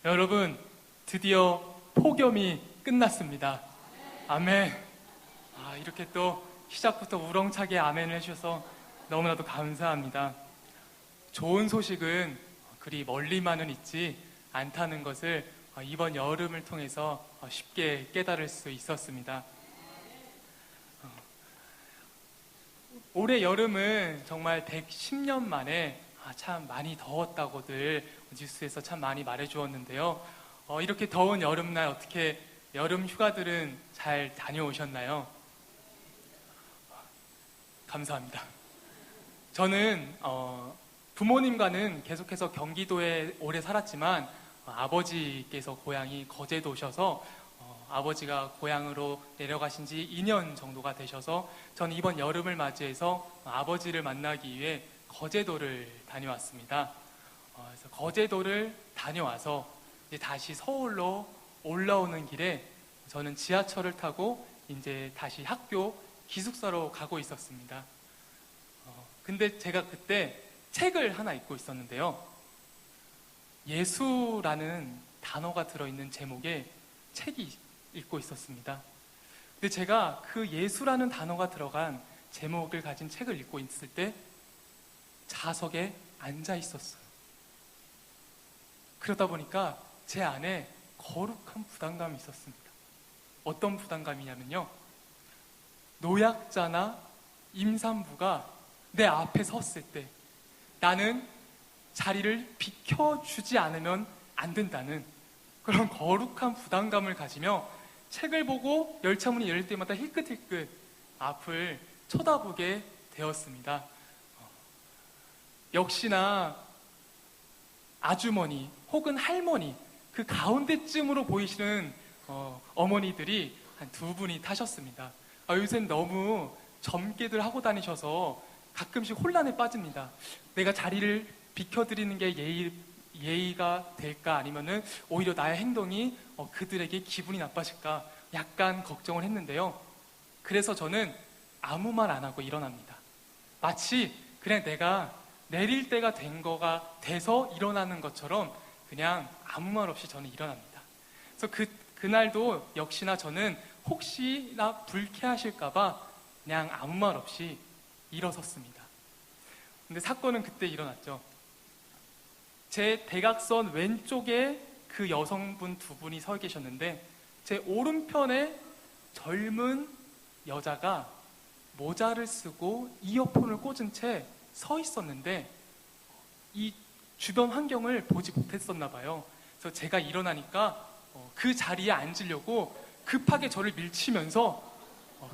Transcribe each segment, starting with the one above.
여러분, 드디어 폭염이 끝났습니다. 아멘. 이렇게 또 시작부터 우렁차게 아멘을 해주셔서 너무나도 감사합니다. 좋은 소식은 그리 멀리만은 있지 않다는 것을 이번 여름을 통해서 쉽게 깨달을 수 있었습니다. 올해 여름은 정말 110년 만에 참 많이 더웠다고들 뉴스에서 참 많이 말해주었는데요. 이렇게 더운 여름날 어떻게 여름 휴가들은 잘 다녀오셨나요? 감사합니다. 저는 부모님과는 계속해서 경기도에 오래 살았지만 아버지께서 고향이 거제도셔서 아버지가 고향으로 내려가신 지 2년 정도가 되셔서 저는 이번 여름을 맞이해서 아버지를 만나기 위해 거제도를 다녀왔습니다. 그래서 거제도를 다녀와서 이제 다시 서울로 올라오는 길에 저는 지하철을 타고 이제 다시 학교 기숙사로 가고 있었습니다. 근데 제가 그때 책을 하나 읽고 있었는데요. 예수라는 단어가 들어있는 제목의 책이 읽고 있었습니다. 근데 제가 그 예수라는 단어가 들어간 제목을 가진 책을 읽고 있을 때 좌석에 앉아 있었어요. 그러다 보니까 제 안에 거룩한 부담감이 있었습니다. 어떤 부담감이냐면요. 노약자나 임산부가 내 앞에 섰을 때 나는 자리를 비켜주지 않으면 안 된다는 그런 거룩한 부담감을 가지며 책을 보고 열차문이 열릴 때마다 힐끗힐끗 앞을 쳐다보게 되었습니다. 역시나 아주머니 혹은 할머니 그 가운데쯤으로 보이시는 어머니들이 한 두 분이 타셨습니다. 요새는 너무 젊게들 하고 다니셔서 가끔씩 혼란에 빠집니다. 내가 자리를 비켜드리는 게 예의가 될까 아니면은 오히려 나의 행동이 그들에게 기분이 나빠질까 약간 걱정을 했는데요. 그래서 저는 아무 말 안 하고 일어납니다. 마치 그냥 내가 내릴 때가 된 거가 돼서 일어나는 것처럼 그냥 아무 말 없이 저는 일어납니다. 그래서 그날도 역시나 저는 혹시나 불쾌하실까봐 그냥 아무 말 없이 일어섰습니다. 근데 사건은 그때 일어났죠. 제 대각선 왼쪽에 그 여성분 두 분이 서 계셨는데 제 오른편에 젊은 여자가 모자를 쓰고 이어폰을 꽂은 채 서 있었는데 이 주변 환경을 보지 못했었나 봐요. 그래서 제가 일어나니까 그 자리에 앉으려고 급하게 저를 밀치면서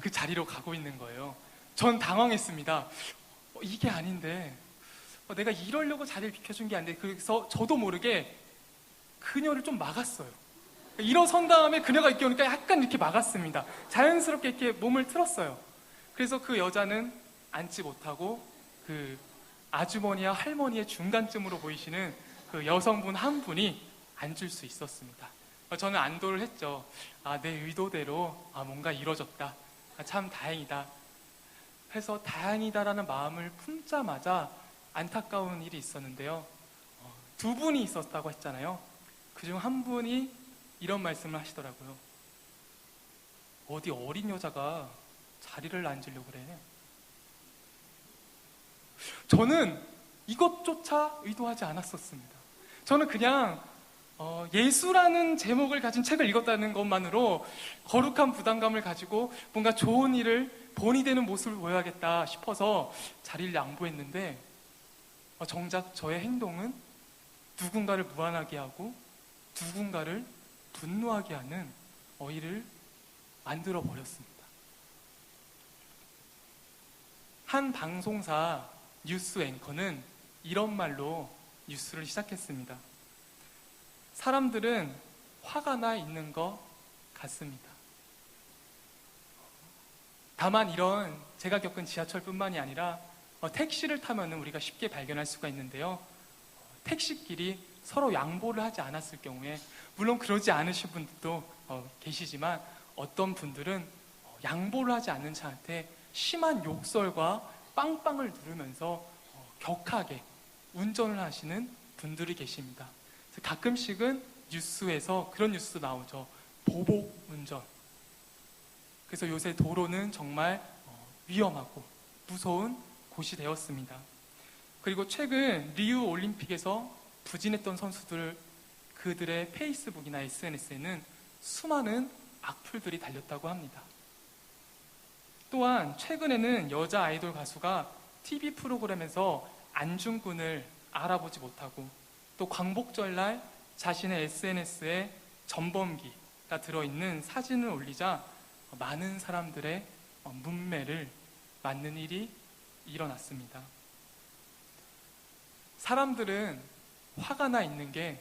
그 자리로 가고 있는 거예요. 전 당황했습니다. 이게 아닌데 내가 이러려고 자리를 비켜준 게 아닌데 그래서 저도 모르게 그녀를 좀 막았어요. 일어선 다음에 그녀가 이렇게 오니까 약간 이렇게 막았습니다. 자연스럽게 이렇게 몸을 틀었어요. 그래서 그 여자는 앉지 못하고 그 아주머니와 할머니의 중간쯤으로 보이시는 그 여성분 한 분이 앉을 수 있었습니다. 저는 안도를 했죠. 내 의도대로 뭔가 이루어졌다. 참 다행이다. 해서 다행이다라는 마음을 품자마자 안타까운 일이 있었는데요. 두 분이 있었다고 했잖아요. 그중 한 분이 이런 말씀을 하시더라고요. 어디 어린 여자가 자리를 앉으려고 그래. 저는 이것조차 의도하지 않았었습니다. 저는 그냥 예수라는 제목을 가진 책을 읽었다는 것만으로 거룩한 부담감을 가지고 뭔가 좋은 일을 본이 되는 모습을 보여야겠다 싶어서 자리를 양보했는데 정작 저의 행동은 누군가를 무안하게 하고 누군가를 분노하게 하는 일을 만들어 버렸습니다. 한 방송사 뉴스 앵커는 이런 말로 뉴스를 시작했습니다. 사람들은 화가 나 있는 것 같습니다. 다만 이런 제가 겪은 지하철뿐만이 아니라 택시를 타면 우리가 쉽게 발견할 수가 있는데요. 택시끼리 서로 양보를 하지 않았을 경우에 물론 그러지 않으신 분들도 계시지만 어떤 분들은 양보를 하지 않는 차한테 심한 욕설과 빵빵을 누르면서 격하게 운전을 하시는 분들이 계십니다. 가끔씩은 뉴스에서 그런 뉴스도 나오죠. 보복 운전. 그래서 요새 도로는 정말 위험하고 무서운 곳이 되었습니다. 그리고 최근 리우 올림픽에서 부진했던 선수들, 그들의 페이스북이나 SNS에는 수많은 악플들이 달렸다고 합니다. 또한 최근에는 여자 아이돌 가수가 TV 프로그램에서 안중근을 알아보지 못하고, 또 광복절날 자신의 SNS에 전범기가 들어있는 사진을 올리자 많은 사람들의 문매를 맞는 일이 일어났습니다. 사람들은 화가 나 있는 게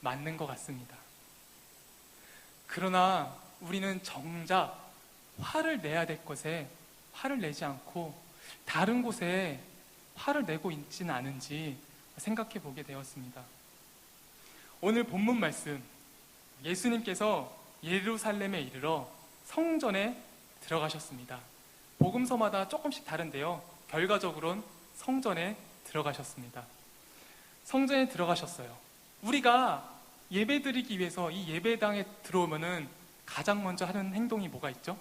맞는 것 같습니다. 그러나 우리는 정작 화를 내야 될 것에 화를 내지 않고 다른 곳에 화를 내고 있지는 않은지 생각해 보게 되었습니다. 오늘 본문 말씀, 예수님께서 예루살렘에 이르러 성전에 들어가셨습니다. 복음서마다 조금씩 다른데요, 결과적으로는 성전에 들어가셨습니다. 성전에 들어가셨어요. 우리가 예배 드리기 위해서 이 예배당에 들어오면은 가장 먼저 하는 행동이 뭐가 있죠?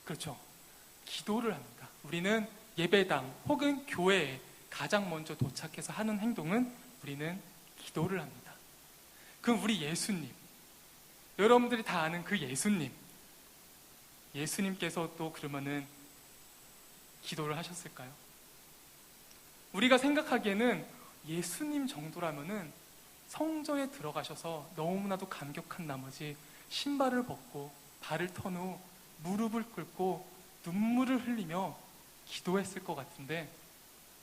그렇죠. 기도를 합니다. 우리는 예배당 혹은 교회에 가장 먼저 도착해서 하는 행동은 우리는 기도를 합니다. 그럼 우리 예수님, 여러분들이 다 아는 그 예수님께서 또 그러면은 기도를 하셨을까요? 우리가 생각하기에는 예수님 정도라면은 성전에 들어가셔서 너무나도 감격한 나머지 신발을 벗고 발을 턴 후 무릎을 꿇고 눈물을 흘리며 기도했을 것 같은데,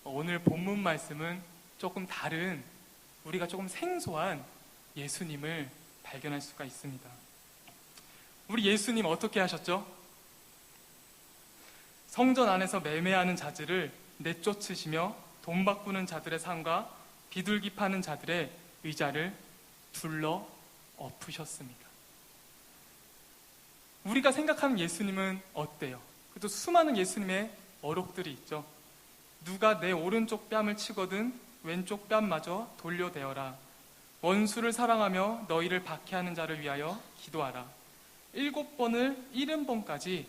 오늘 본문 말씀은 조금 다른, 우리가 조금 생소한 예수님을 발견할 수가 있습니다. 우리 예수님 어떻게 하셨죠? 성전 안에서 매매하는 자들을 내쫓으시며 돈 바꾸는 자들의 상과 비둘기 파는 자들의 의자를 둘러 엎으셨습니다. 우리가 생각하는 예수님은 어때요? 그래도 수많은 예수님의 어록들이 있죠. 누가 내 오른쪽 뺨을 치거든 왼쪽 뺨마저 돌려대어라. 원수를 사랑하며 너희를 박해하는 자를 위하여 기도하라. 7번을 70번까지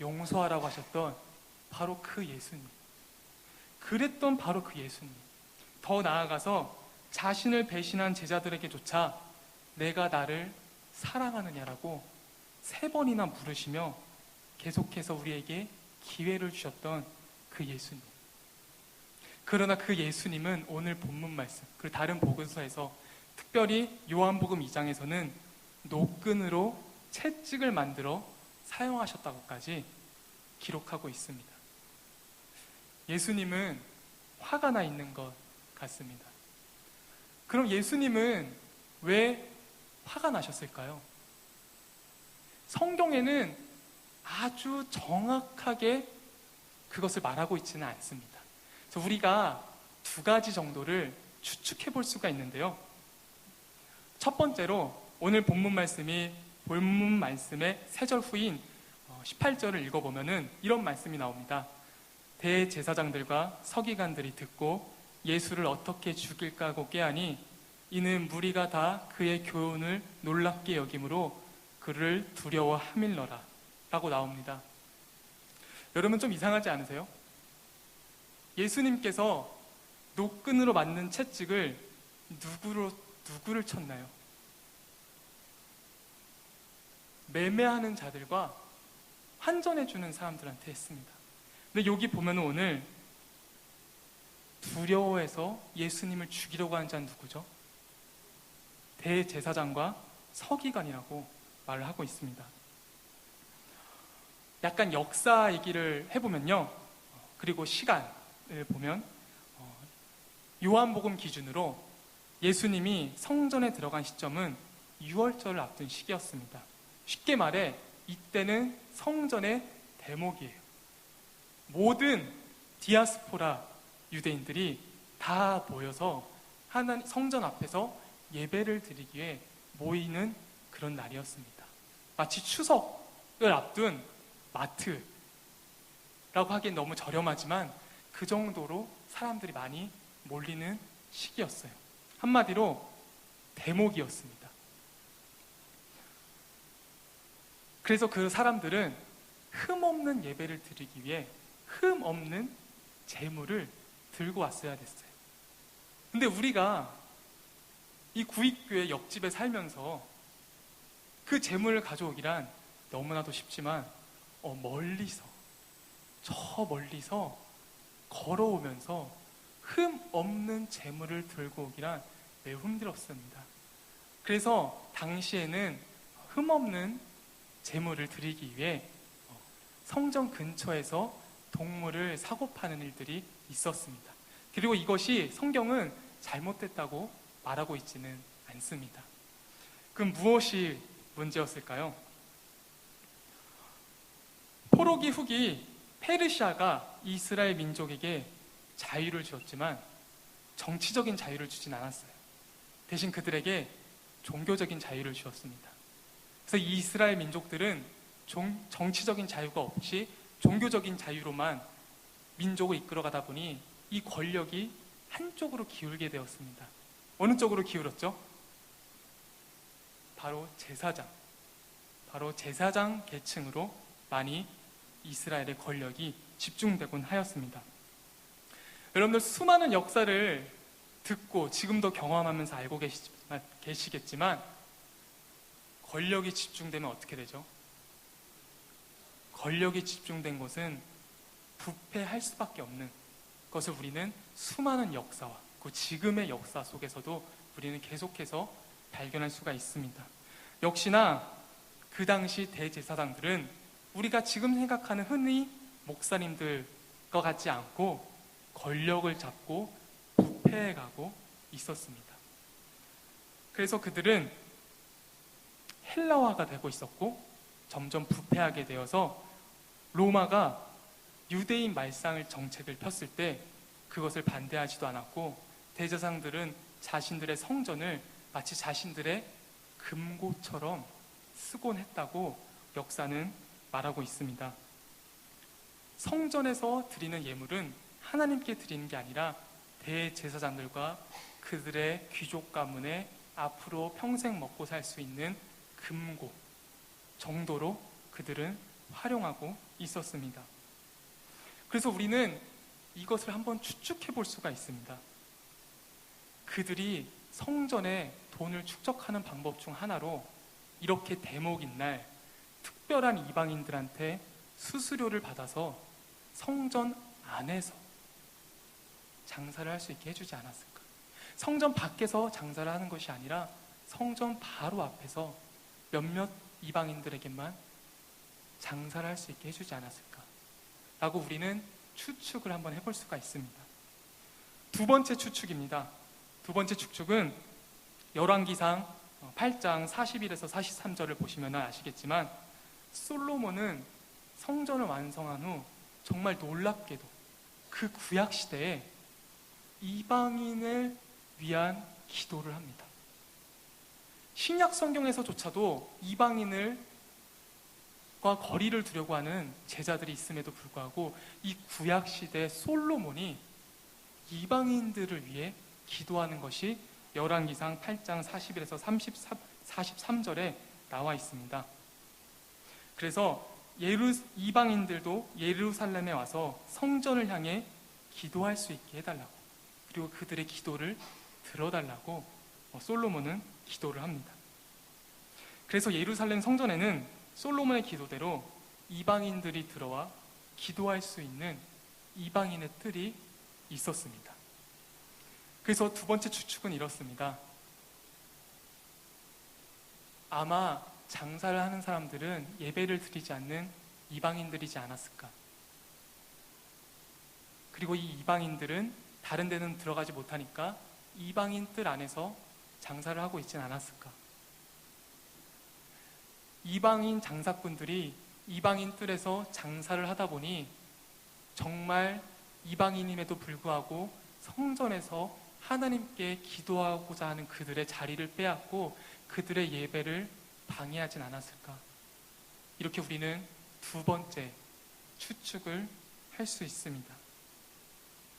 용서하라고 하셨던 바로 그 예수님. 그랬던 바로 그 예수님. 더 나아가서 자신을 배신한 제자들에게조차 내가 나를 사랑하느냐라고 3번이나 물으시며 계속해서 우리에게 기회를 주셨던 그 예수님. 그러나 그 예수님은 오늘 본문 말씀, 그리고 다른 복음서에서 특별히 요한복음 2장에서는 노끈으로 채찍을 만들어 사용하셨다고까지 기록하고 있습니다. 예수님은 화가 나 있는 것 같습니다. 그럼 예수님은 왜 화가 나셨을까요? 성경에는 아주 정확하게 그것을 말하고 있지는 않습니다. 그래서 우리가 2가지 정도를 추측해 볼 수가 있는데요. 첫 번째로 오늘 본문 말씀의 3절 후인 18절을 읽어보면은 이런 말씀이 나옵니다. 대제사장들과 서기관들이 듣고 예수를 어떻게 죽일까 하고 꾀하니 이는 무리가 다 그의 교훈을 놀랍게 여김으로 그를 두려워하밀러라 라고 나옵니다. 여러분 좀 이상하지 않으세요? 예수님께서 노끈으로 맞는 채찍을 누구를 쳤나요? 매매하는 자들과 환전해주는 사람들한테 했습니다. 근데 여기 보면 오늘 두려워해서 예수님을 죽이려고 하는 자는 누구죠? 대제사장과 서기관이라고 말을 하고 있습니다. 약간 역사 얘기를 해보면요, 그리고 시간을 보면 요한복음 기준으로 예수님이 성전에 들어간 시점은 유월절을 앞둔 시기였습니다. 쉽게 말해 이때는 성전의 대목이에요. 모든 디아스포라 유대인들이 다 모여서 하나님 성전 앞에서 예배를 드리기 위해 모이는 그런 날이었습니다. 마치 추석을 앞둔 마트라고 하기엔 너무 저렴하지만 그 정도로 사람들이 많이 몰리는 시기였어요. 한마디로 대목이었습니다. 그래서 그 사람들은 흠없는 예배를 드리기 위해 흠없는 제물을 들고 왔어야 됐어요. 근데 우리가 이 구익교회 옆집에 살면서 그 제물을 가져오기란 너무나도 쉽지만 멀리서, 저 멀리서 걸어오면서 흠 없는 제물을 들고 오기란 매우 힘들었습니다. 그래서 당시에는 흠 없는 제물을 드리기 위해 성전 근처에서 동물을 사고 파는 일들이 있었습니다. 그리고 이것이 성경은 잘못됐다고 말하고 있지는 않습니다. 그럼 무엇이 문제였을까요? 포로기 후기 페르시아가 이스라엘 민족에게 자유를 주었지만 정치적인 자유를 주진 않았어요. 대신 그들에게 종교적인 자유를 주었습니다. 그래서 이 이스라엘 민족들은 정치적인 자유가 없이 종교적인 자유로만 민족을 이끌어가다 보니 이 권력이 한쪽으로 기울게 되었습니다. 어느 쪽으로 기울었죠? 바로 제사장 계층으로 많이 이스라엘의 권력이 집중되곤 하였습니다. 여러분들 수많은 역사를 듣고 지금도 경험하면서 알고 계시겠지만 권력이 집중되면 어떻게 되죠? 권력이 집중된 곳은 부패할 수밖에 없는 것을 우리는 수많은 역사와 그 지금의 역사 속에서도 우리는 계속해서 발견할 수가 있습니다. 역시나 그 당시 대제사장들은 우리가 지금 생각하는 흔히 목사님들과 같지 않고 권력을 잡고 부패해가고 있었습니다. 그래서 그들은 헬라화가 되고 있었고 점점 부패하게 되어서 로마가 유대인 말상을 정책을 폈을 때 그것을 반대하지도 않았고 대제사장들은 자신들의 성전을 마치 자신들의 금고처럼 쓰곤 했다고 역사는 말하고 있습니다. 성전에서 드리는 예물은 하나님께 드리는 게 아니라 대제사장들과 그들의 귀족 가문에 앞으로 평생 먹고 살 수 있는 금고 정도로 그들은 활용하고 있었습니다. 그래서 우리는 이것을 한번 추측해 볼 수가 있습니다. 그들이 성전에 돈을 축적하는 방법 중 하나로 이렇게 대목인 날 특별한 이방인들한테 수수료를 받아서 성전 안에서 장사를 할 수 있게 해주지 않았을까? 성전 밖에서 장사를 하는 것이 아니라 성전 바로 앞에서 몇몇 이방인들에게만 장사를 할 수 있게 해주지 않았을까? 라고 우리는 추측을 한번 해볼 수가 있습니다. 두 번째 추측입니다. 두 번째 추측은 열왕기상 8장 41에서 43절을 보시면 아시겠지만 솔로몬은 성전을 완성한 후 정말 놀랍게도 그 구약 시대에 이방인을 위한 기도를 합니다. 신약 성경에서조차도 이방인과 거리를 두려고 하는 제자들이 있음에도 불구하고 이 구약 시대 솔로몬이 이방인들을 위해 기도하는 것이 열왕기상 8장 41에서 43절에 나와 있습니다. 그래서 이방인들도 예루살렘에 와서 성전을 향해 기도할 수 있게 해달라고, 그리고 그들의 기도를 들어달라고 솔로몬은 기도를 합니다. 그래서 예루살렘 성전에는 솔로몬의 기도대로 이방인들이 들어와 기도할 수 있는 이방인의 뜰이 있었습니다. 그래서 두 번째 추측은 이렇습니다. 아마 장사를 하는 사람들은 예배를 드리지 않는 이방인들이지 않았을까? 그리고 이 이방인들은 다른 데는 들어가지 못하니까 이방인 뜰 안에서 장사를 하고 있진 않았을까? 이방인 장사꾼들이 이방인 뜰에서 장사를 하다 보니 정말 이방인임에도 불구하고 성전에서 하나님께 기도하고자 하는 그들의 자리를 빼앗고 그들의 예배를 방해하진 않았을까? 이렇게 우리는 두 번째 추측을 할 수 있습니다.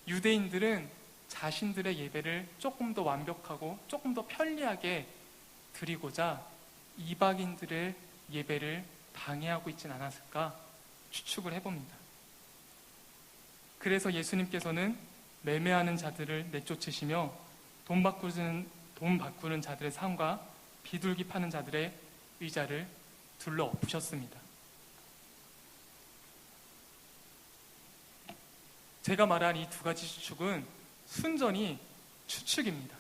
유대인들은 자신들의 예배를 조금 더 완벽하고 조금 더 편리하게 드리고자 이방인들의 예배를 방해하고 있진 않았을까 추측을 해봅니다. 그래서 예수님께서는 매매하는 자들을 내쫓으시며 돈 바꾸는 자들의 삶과 비둘기 파는 자들의 의자를 둘러 엎으셨습니다. 제가 말한 이 두 가지 추측은 순전히 추측입니다.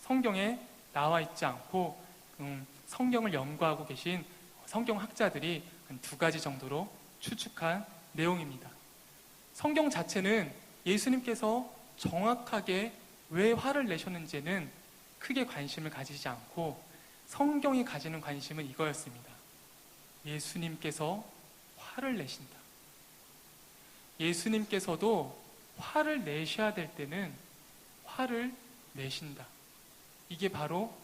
성경에 나와 있지 않고 성경을 연구하고 계신 성경학자들이 한 두 가지 정도로 추측한 내용입니다. 성경 자체는 예수님께서 정확하게 왜 화를 내셨는지에는 크게 관심을 가지지 않고 성경이 가지는 관심은 이거였습니다. 예수님께서 화를 내신다. 예수님께서도 화를 내셔야 될 때는 화를 내신다. 이게 바로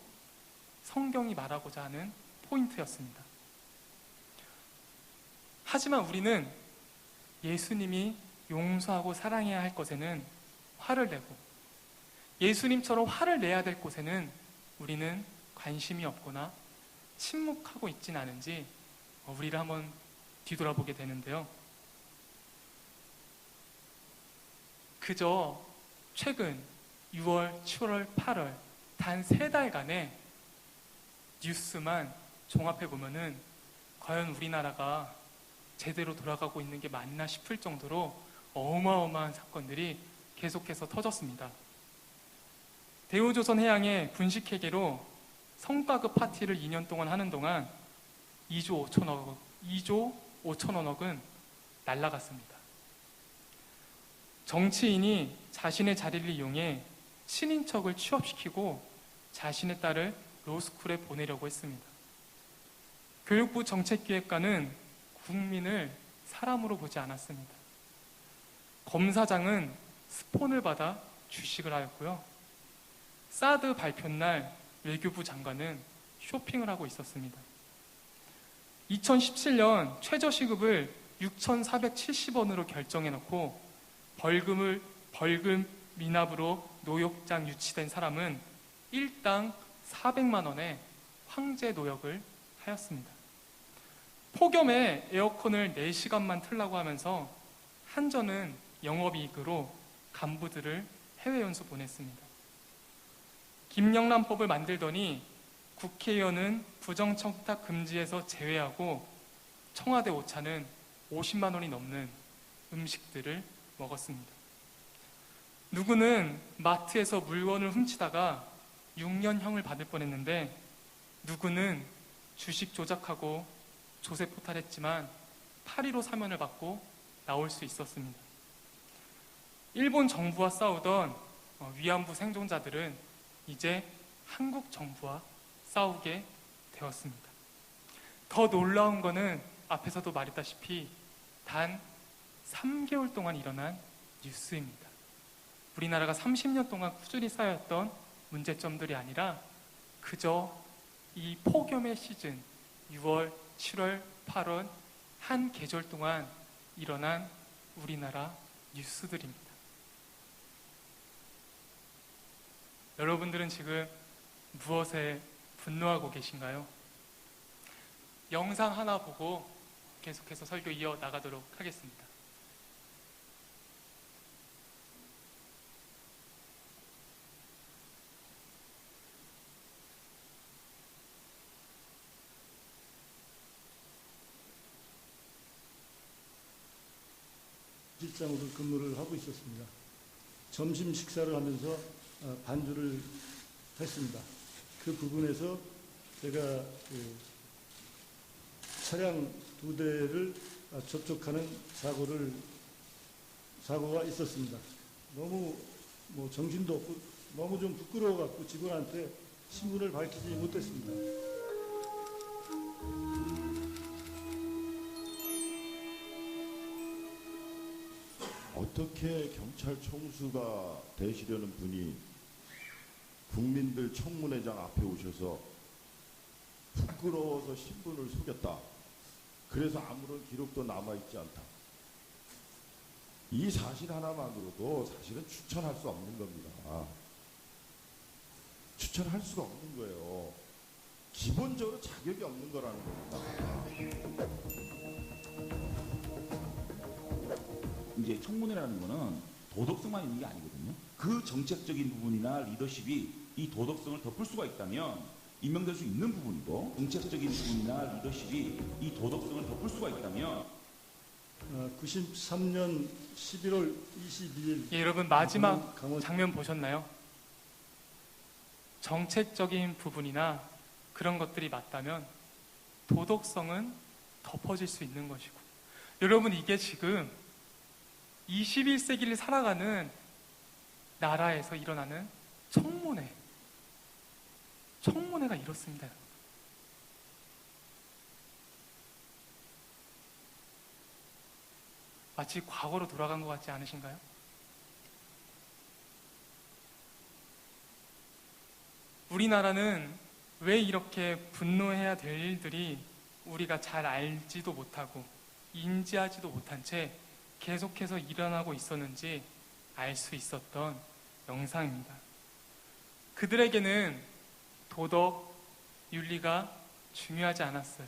성경이 말하고자 하는 포인트였습니다. 하지만 우리는 예수님이 용서하고 사랑해야 할 것에는 화를 내고 예수님처럼 화를 내야 될 곳에는 우리는 관심이 없거나 침묵하고 있진 않은지 우리를 한번 뒤돌아보게 되는데요. 그저 최근 6월, 7월, 8월 단 3달간의 뉴스만 종합해 보면은 과연 우리나라가 제대로 돌아가고 있는 게 맞나 싶을 정도로 어마어마한 사건들이 계속해서 터졌습니다. 대우조선 해양의 분식회계로 성과급 파티를 2년 동안 하는 동안 2조 5천원억은 날라갔습니다. 정치인이 자신의 자리를 이용해 친인척을 취업시키고 자신의 딸을 로스쿨에 보내려고 했습니다. 교육부 정책기획관은 국민을 사람으로 보지 않았습니다. 검사장은 스폰을 받아 주식을 하였고요. 사드 발표날 외교부 장관은 쇼핑을 하고 있었습니다. 2017년 최저시급을 6,470원으로 결정해놓고 벌금 미납으로 노역장 유치된 사람은 일당 400만 원의 황제 노역을 하였습니다. 폭염에 에어컨을 4시간만 틀라고 하면서 한전은 영업이익으로 간부들을 해외 연수 보냈습니다. 김영란법을 만들더니 국회의원은 부정청탁 금지에서 제외하고 청와대 오차는 50만 원이 넘는 음식들을 먹었습니다. 누구는 마트에서 물건을 훔치다가 6년형을 받을 뻔했는데 누구는 주식 조작하고 조세 포탈했지만 8.15 사면을 받고 나올 수 있었습니다. 일본 정부와 싸우던 위안부 생존자들은 이제 한국 정부와 싸우게 되었습니다. 더 놀라운 것은 앞에서도 말했다시피 단 3개월 동안 일어난 뉴스입니다. 우리나라가 30년 동안 꾸준히 쌓였던 문제점들이 아니라 그저 이 폭염의 시즌 6월, 7월, 8월 한 계절 동안 일어난 우리나라 뉴스들입니다. 여러분들은 지금 무엇에 분노하고 계신가요? 영상 하나 보고 계속해서 설교 이어나가도록 하겠습니다. 실장으로 근무를 하고 있었습니다. 점심 식사를 하면서 반주를 했습니다. 그 부분에서 제가 차량 2대를 접촉하는 사고가 있었습니다. 너무 정신도 없고 너무 좀 부끄러워갖고 직원한테 신분을 밝히지 못했습니다. 어떻게 경찰 총수가 되시려는 분이 국민들 청문회장 앞에 오셔서 부끄러워서 신분을 속였다. 그래서 아무런 기록도 남아있지 않다. 이 사실 하나만으로도 사실은 추천할 수 없는 겁니다. 추천할 수가 없는 거예요. 기본적으로 자격이 없는 거라는 겁니다. 이제 청문회라는 거는 도덕성만 있는 게 아니거든요. 그 정책적인 부분이나 리더십이 이 도덕성을 덮을 수가 있다면 임명될 수 있는 부분이고, 정책적인 부분이나 리더십이 이 도덕성을 덮을 수가 있다면 93년 11월 22일 예, 여러분 마지막 강원 장면 보셨나요? 정책적인 부분이나 그런 것들이 맞다면 도덕성은 덮어질 수 있는 것이고, 여러분 이게 지금 21세기를 살아가는 나라에서 일어나는 청문회가 이렇습니다. 마치 과거로 돌아간 것 같지 않으신가요? 우리나라는 왜 이렇게 분노해야 될 일들이 우리가 잘 알지도 못하고 인지하지도 못한 채 계속해서 일어나고 있었는지 알 수 있었던 영상입니다. 그들에게는 도덕, 윤리가 중요하지 않았어요.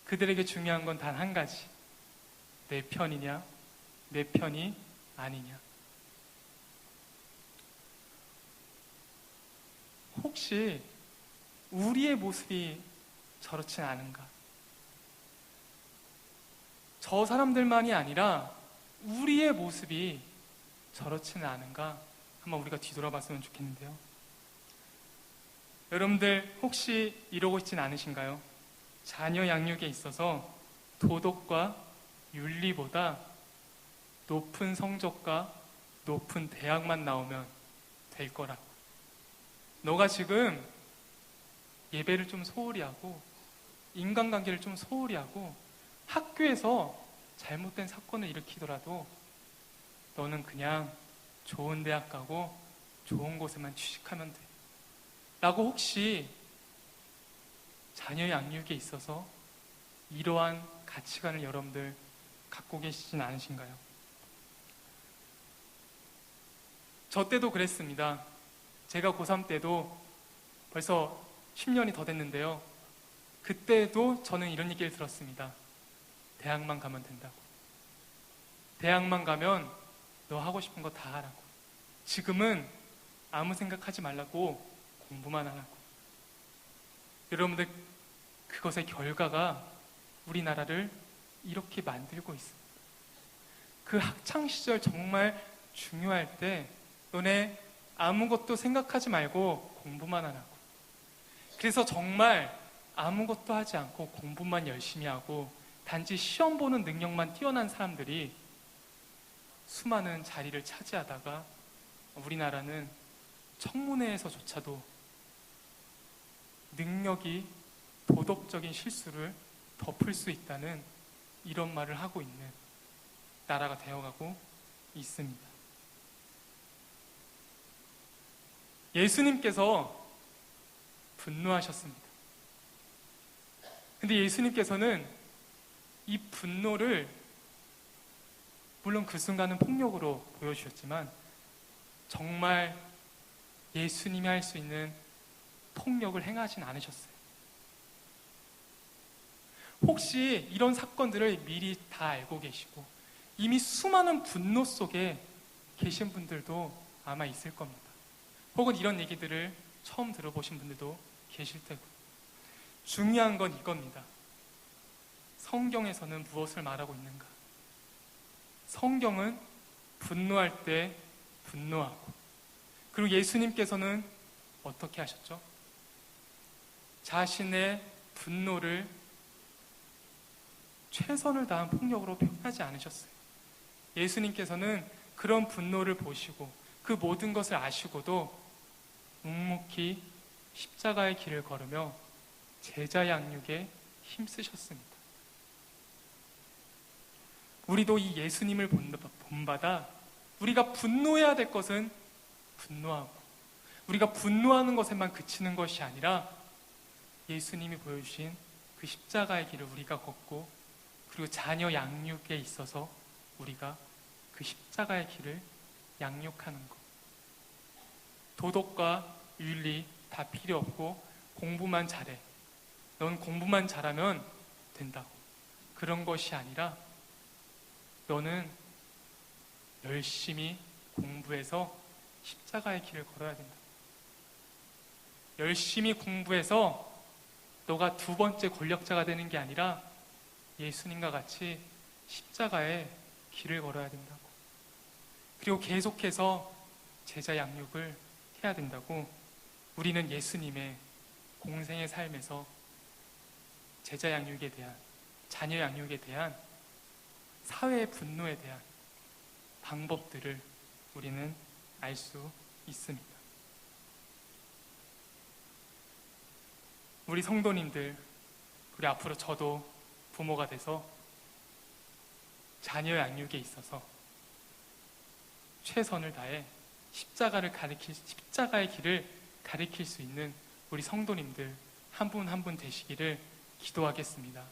그들에게 중요한 건 단 한 가지. 내 편이냐, 내 편이 아니냐. 혹시 우리의 모습이 저렇진 않은가? 저 사람들만이 아니라 우리의 모습이 저렇지는 않은가? 한번 우리가 뒤돌아봤으면 좋겠는데요. 여러분들 혹시 이러고 있진 않으신가요? 자녀 양육에 있어서 도덕과 윤리보다 높은 성적과 높은 대학만 나오면 될 거라고. 너가 지금 예배를 좀 소홀히 하고 인간관계를 좀 소홀히 하고 학교에서 잘못된 사건을 일으키더라도 너는 그냥 좋은 대학 가고 좋은 곳에만 취직하면 돼 라고 혹시 자녀 양육에 있어서 이러한 가치관을 여러분들 갖고 계시진 않으신가요? 저 때도 그랬습니다. 제가 고3 때도 벌써 10년이 더 됐는데요. 그때도 저는 이런 얘기를 들었습니다. 대학만 가면 된다고. 대학만 가면 너 하고 싶은 거 다 하라고. 지금은 아무 생각하지 말라고, 공부만 하라고. 여러분들, 그것의 결과가 우리나라를 이렇게 만들고 있습니다. 그 학창시절 정말 중요할 때 너네 아무것도 생각하지 말고 공부만 하라고. 그래서 정말 아무것도 하지 않고 공부만 열심히 하고 단지 시험 보는 능력만 뛰어난 사람들이 수많은 자리를 차지하다가 우리나라는 청문회에서조차도 능력이 도덕적인 실수를 덮을 수 있다는 이런 말을 하고 있는 나라가 되어가고 있습니다. 예수님께서 분노하셨습니다. 근데 예수님께서는 이 분노를 물론 그 순간은 폭력으로 보여주셨지만 정말 예수님이 할 수 있는 폭력을 행하진 않으셨어요. 혹시 이런 사건들을 미리 다 알고 계시고 이미 수많은 분노 속에 계신 분들도 아마 있을 겁니다. 혹은 이런 얘기들을 처음 들어보신 분들도 계실 테고. 중요한 건 이겁니다. 성경에서는 무엇을 말하고 있는가? 성경은 분노할 때 분노하고, 그리고 예수님께서는 어떻게 하셨죠? 자신의 분노를 최선을 다한 폭력으로 표현하지 않으셨어요. 예수님께서는 그런 분노를 보시고 그 모든 것을 아시고도 묵묵히 십자가의 길을 걸으며 제자 양육에 힘쓰셨습니다. 우리도 이 예수님을 본받아 우리가 분노해야 될 것은 분노하고, 우리가 분노하는 것에만 그치는 것이 아니라 예수님이 보여주신 그 십자가의 길을 우리가 걷고, 그리고 자녀 양육에 있어서 우리가 그 십자가의 길을 양육하는 것. 도덕과 윤리 다 필요 없고 공부만 잘해. 넌 공부만 잘하면 된다고. 그런 것이 아니라 너는 열심히 공부해서 십자가의 길을 걸어야 된다. 열심히 공부해서 너가 두 번째 권력자가 되는 게 아니라 예수님과 같이 십자가의 길을 걸어야 된다고. 그리고 계속해서 제자 양육을 해야 된다고. 우리는 예수님의 공생의 삶에서 제자 양육에 대한, 자녀 양육에 대한, 사회의 분노에 대한 방법들을 우리는 알 수 있습니다. 우리 성도님들, 우리 앞으로 저도 부모가 돼서 자녀 양육에 있어서 최선을 다해 십자가의 길을 가리킬 수 있는 우리 성도님들 한 분 한 분 되시기를 기도하겠습니다.